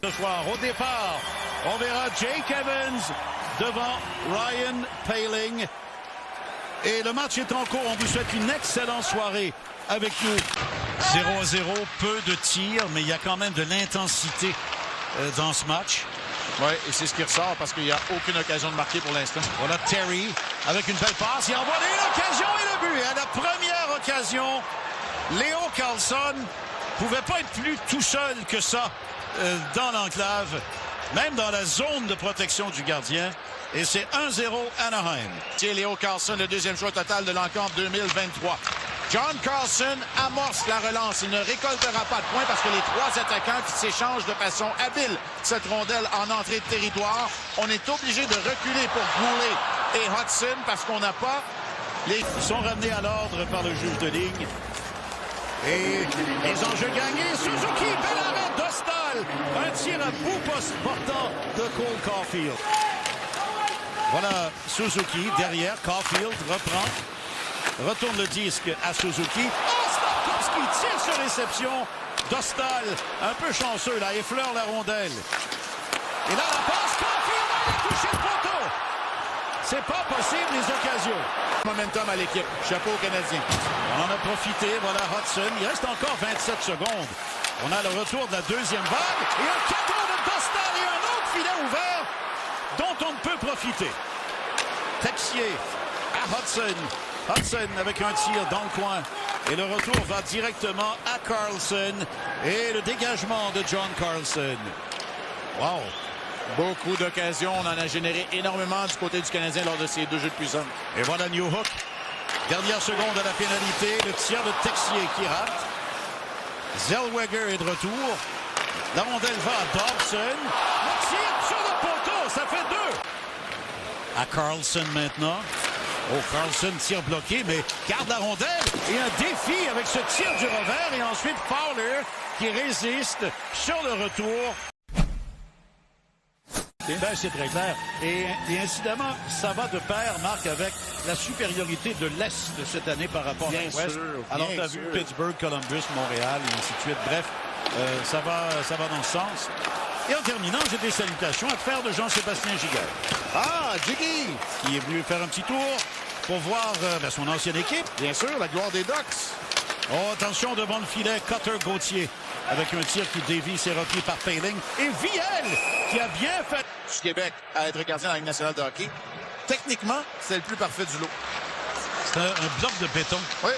Ce soir, au départ, on verra Jake Evans devant Ryan Poehling. Et le match est en cours. On vous souhaite une excellente soirée avec nous. 0-0, peu de tirs, mais il y a quand même de l'intensité dans ce match. Oui, et c'est ce qui ressort parce qu'il n'y a aucune occasion de marquer pour l'instant. Voilà Terry avec une belle passe. Il envoie l'occasion et le but. À la première occasion, Leo Carlsson pouvait pas être plus tout seul que ça dans l'enclave, même dans la zone de protection du gardien. Et c'est 1-0 Anaheim. C'est Leo Carlsson, le deuxième choix total de l'encontre 2023. John Carlson amorce la relance. Il ne récoltera pas de points parce que les trois attaquants qui s'échangent de façon habile cette rondelle en entrée de territoire. On est obligé de reculer pour Goulet et Hudson parce qu'on n'a pas les... Ils sont ramenés à l'ordre par le juge de ligne. Et les enjeux gagnés. Suzuki, bel arrêt d'Hostal. Un tir à bout poste portant de Cole Caulfield. Voilà Suzuki derrière. Caulfield reprend. Retourne le disque à Suzuki. Oh, Slafkovský tire sur réception. Dostal, un peu chanceux, là, effleure la rondelle. Et là, la passe, Caulfield va aller toucher le poteau. C'est pas possible, les occasions. Momentum à l'équipe. Chapeau aux Canadiens. On en a profité, voilà Hudson. Il reste encore 27 secondes. On a le retour de la deuxième vague. Et un cadeau de Dostal et un autre filet ouvert dont on ne peut profiter. Texier à Hudson. Hudson avec un tir dans le coin. Et le retour va directement à Carlson. Et le dégagement de John Carlson. Wow! Beaucoup d'occasions. On en a généré énormément du côté du Canadien lors de ces deux jeux de puissance. Et voilà Newhook. Dernière seconde à la pénalité. Le tir de Texier qui rate. Zellweger est de retour. La rondelle va à Dobson. Le tir sur le poteau. Ça fait 2. À Carlson maintenant. Oh, Carlson tire bloqué, mais garde la rondelle. Et un défi avec ce tir du revers. Et ensuite Fowler qui résiste sur le retour. Ben, c'est très clair. Et incidemment, ça va de pair, Marc, avec la supériorité de l'Est de cette année par rapport à l'Ouest. Alors, tu as vu Pittsburgh, Columbus, Montréal, et ainsi de suite. Bref, ça va dans ce sens. Et en terminant, j'ai des salutations à te faire de Jean-Sébastien Giguère. Ah, Jiggy! Qui est venu faire un petit tour pour voir son ancienne équipe. Bien sûr, la gloire des Ducks. Oh, attention devant le filet, Cutter Gauthier. Avec un tir qui dévie, c'est repris par Poehling. Et Viel, qui a bien fait... Du Québec à être gardien dans la Ligue nationale de hockey. Techniquement, c'est le plus parfait du lot. C'est un bloc de béton. Oui.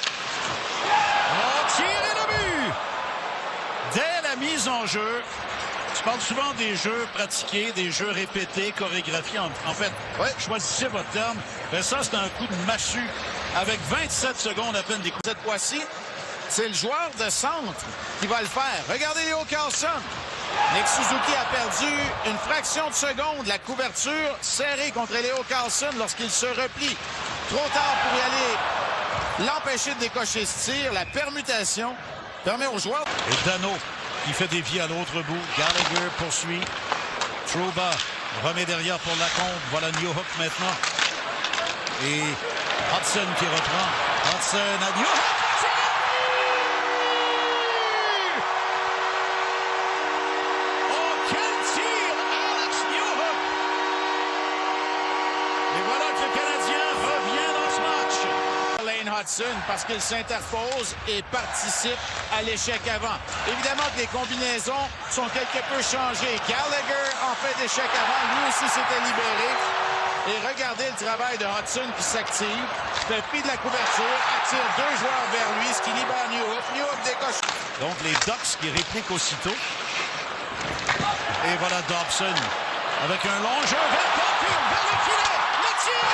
Oh, tir et le but! Dès la mise en jeu, je parle souvent des jeux pratiqués, des jeux répétés, chorégraphiés. En fait, choisissez votre terme. Ben ça, c'est un coup de massue avec 27 secondes à peine d'écoute. Cette fois-ci, c'est le joueur de centre qui va le faire. Regardez Leo Carlsson. Nick Suzuki a perdu une fraction de seconde. La couverture serrée contre Leo Carlsson lorsqu'il se replie. Trop tard pour y aller. L'empêcher de décocher ce tir. La permutation permet aux joueurs... Et Dano qui fait dévier à l'autre bout. Gallagher poursuit. Trouba remet derrière pour Lacombe. Voilà Newhook maintenant. Et Hudson qui reprend. Hudson à Newhook. Hudson parce qu'il s'interpose et participe à l'échec avant. Évidemment que les combinaisons sont quelque peu changées. Gallagher en fait d'échec avant. Lui aussi s'était libéré. Et regardez le travail de Hudson qui s'active. Fait pli de la couverture. Attire deux joueurs vers lui, ce qui libère Newhook. Newhook décoche. Donc les Ducks qui répliquent aussitôt. Et voilà Dobson avec un long jeu vers Caulfield, vers le filet. Le tir!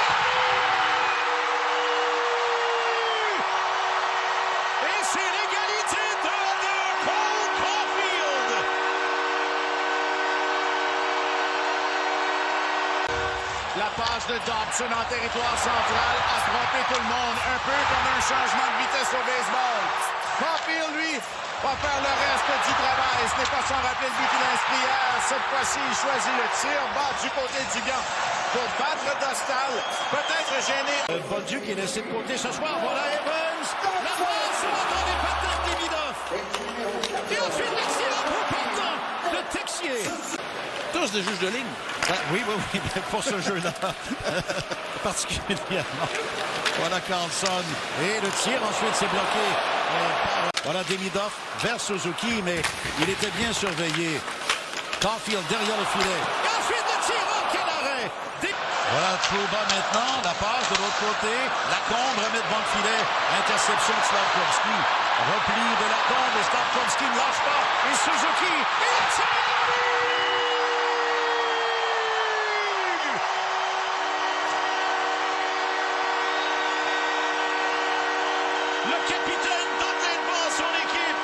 La passe de Dobson en territoire central a frappé tout le monde, un peu comme un changement de vitesse au baseball. Caulfield, lui, va faire le reste du travail. Ce n'est pas sans rappeler le but qu'il a inscrit hier. Cette fois-ci, il choisit le tir bas du côté du gant pour battre Dostal. Peut-être gêné. Bolduc qui est laissé de côté ce soir. Voilà Evans. La passe dans les patins d'Emidov. Et ensuite, l'excellent coup portant de Texier. Gauthier. Tous des juges de ligne. Oui, pour ce jeu-là. Particulièrement. Voilà Carlson. Et le tir ensuite s'est bloqué. Voilà Demidov vers Suzuki, mais il était bien surveillé. Caulfield derrière le filet. Et ensuite le tir. Oh, quel arrêt! Voilà Trouba maintenant. La passe de l'autre côté. Lacombe remet devant le filet. Interception de Slafkovsky. Repli de Lacombe. Et Slafkovsky ne lâche pas. Et Suzuki. Et le tir! Le capitaine donne les devants à son équipe.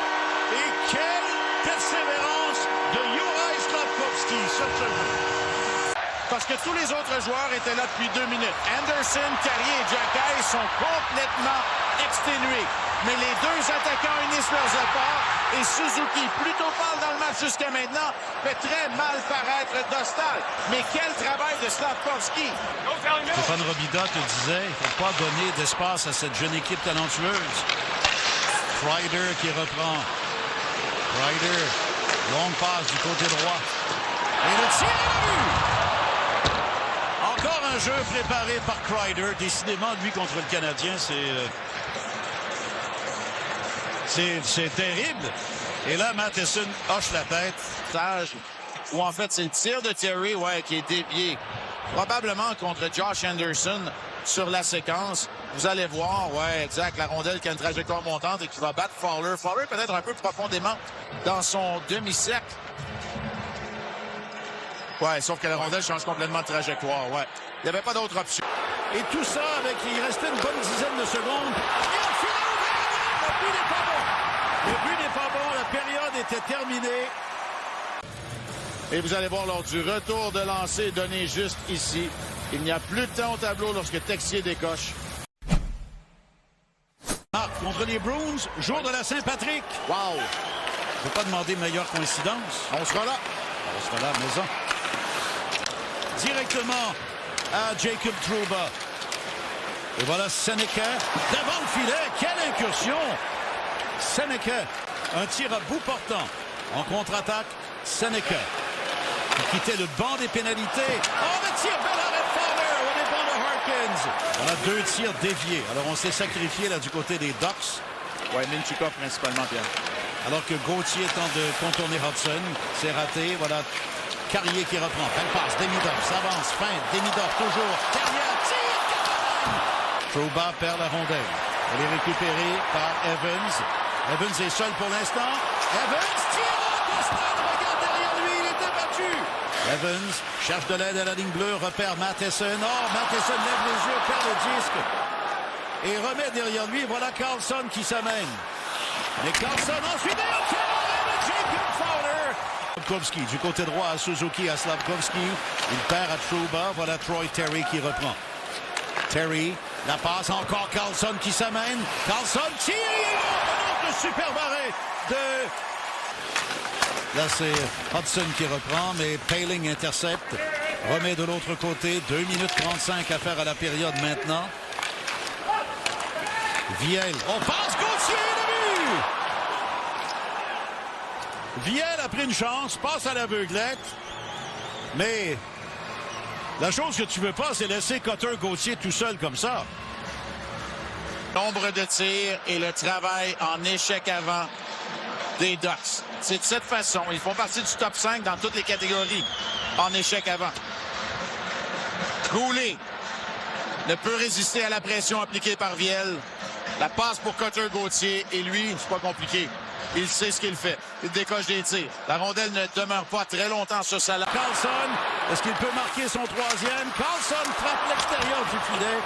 Et quelle persévérance de Juraj Slafkovsky sur ce jeu. Parce que tous les autres joueurs étaient là depuis 2 minutes. Anderson, Carrier et Jacky sont complètement exténués. Mais les deux attaquants unissent leurs efforts. Et Suzuki, plutôt pâle dans le match jusqu'à maintenant, fait très mal paraître Dostal. Mais quel travail de Slafkovsky! Stéphane Robida te disait, il ne faut pas donner d'espace à cette jeune équipe talentueuse. Kreider qui reprend. Kreider, longue passe du côté droit. Et le tir à la vue! Encore un jeu préparé par Kreider. Décidément, lui contre le Canadien, c'est terrible. Et là, Matheson hoche la tête. Ou en fait, c'est le tir de Terry qui est dévié. Probablement contre Josh Anderson sur la séquence. Vous allez voir, exact, la rondelle qui a une trajectoire montante et qui va battre Fowler. Fowler peut-être un peu profondément dans son demi-cercle. Sauf que la rondelle change complètement de trajectoire, Il n'y avait pas d'autre option. Et tout ça avec, il restait une bonne dizaine de secondes. Et au final, le but n'est pas bon. Le but n'est pas bon, la période était terminée. Et vous allez voir lors du retour de lancer donné juste ici, il n'y a plus de temps au tableau lorsque Texier décoche. Marc, contre les Bruins, jour de la Saint-Patrick. Wow! Je ne peux pas demander meilleure coïncidence. On sera là. On sera là à la maison. Directement à Jacob Trouba. Et voilà Seneca devant le filet. Quelle incursion! Seneca, un tir à bout portant. En contre-attaque, Seneca qui quittait le banc des pénalités. Oh, le tir bel arrêt de Fowler au dépend de Harkins. Voilà 2 tirs déviés. Alors on s'est sacrifié là du côté des Ducks. Minchukov principalement, Pierre. Alors que Gauthier tente de contourner Hudson. C'est raté. Voilà Carrier qui reprend. Belle passe. Demidov s'avance. Fin. Demidov toujours. Derrière. Tir. Trouba perd la rondelle. Elle est récupérée par Evans. Evans est seul pour l'instant. Evans tire. Dostal regarde derrière lui. Il était battu. Evans cherche de l'aide à la ligne bleue. Repère Matheson. Oh, Matheson lève les yeux. Perd le disque. Et remet derrière lui. Voilà Carlson qui s'amène. Mais Carlson ensuite. Jacob Fowler. Slafkovsky du côté droit à Suzuki à Slafkovsky. Il perd à Trouba. Voilà Troy Terry qui reprend. Terry, la passe encore Carlson qui s'amène. Carlson tire. Le super barré de... Là c'est Hudson qui reprend, mais Poehling intercepte. Remet de l'autre côté. 2 minutes 35 à faire à la période maintenant. Viel. On passe Gauthier. Viel a pris une chance, passe à l'aveuglette, mais la chose que tu veux pas, c'est laisser Cotter Gauthier tout seul comme ça. Nombre de tirs et le travail en échec avant des Ducks. C'est de cette façon. Ils font partie du top 5 dans toutes les catégories en échec avant. Goulet ne peut résister à la pression appliquée par Viel. La passe pour Cotter Gauthier et lui, c'est pas compliqué. Il sait ce qu'il fait. Il décoche des tirs. La rondelle ne demeure pas très longtemps sur sa lame. Carlson, est-ce qu'il peut marquer son 3e? Carlson frappe l'extérieur du filet.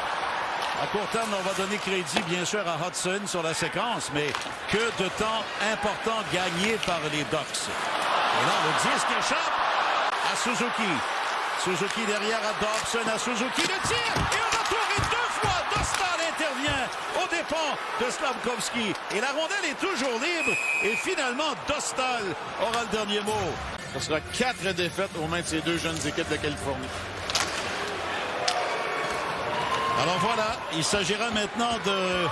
À court terme, on va donner crédit, bien sûr, à Hudson sur la séquence, mais que de temps important gagné par les Ducks. Et là, le disque échappe à Suzuki. Suzuki derrière à Dobson, à Suzuki. Le tir! Et un retour, et 2 fois, Dostal intervient aux dépens de Slafkovsky. Et la rondelle est toujours libre. Et finalement, Dostal aura le dernier mot. Ce sera 4 défaites aux mains de ces 2 jeunes équipes de Californie. Alors voilà, il s'agira maintenant de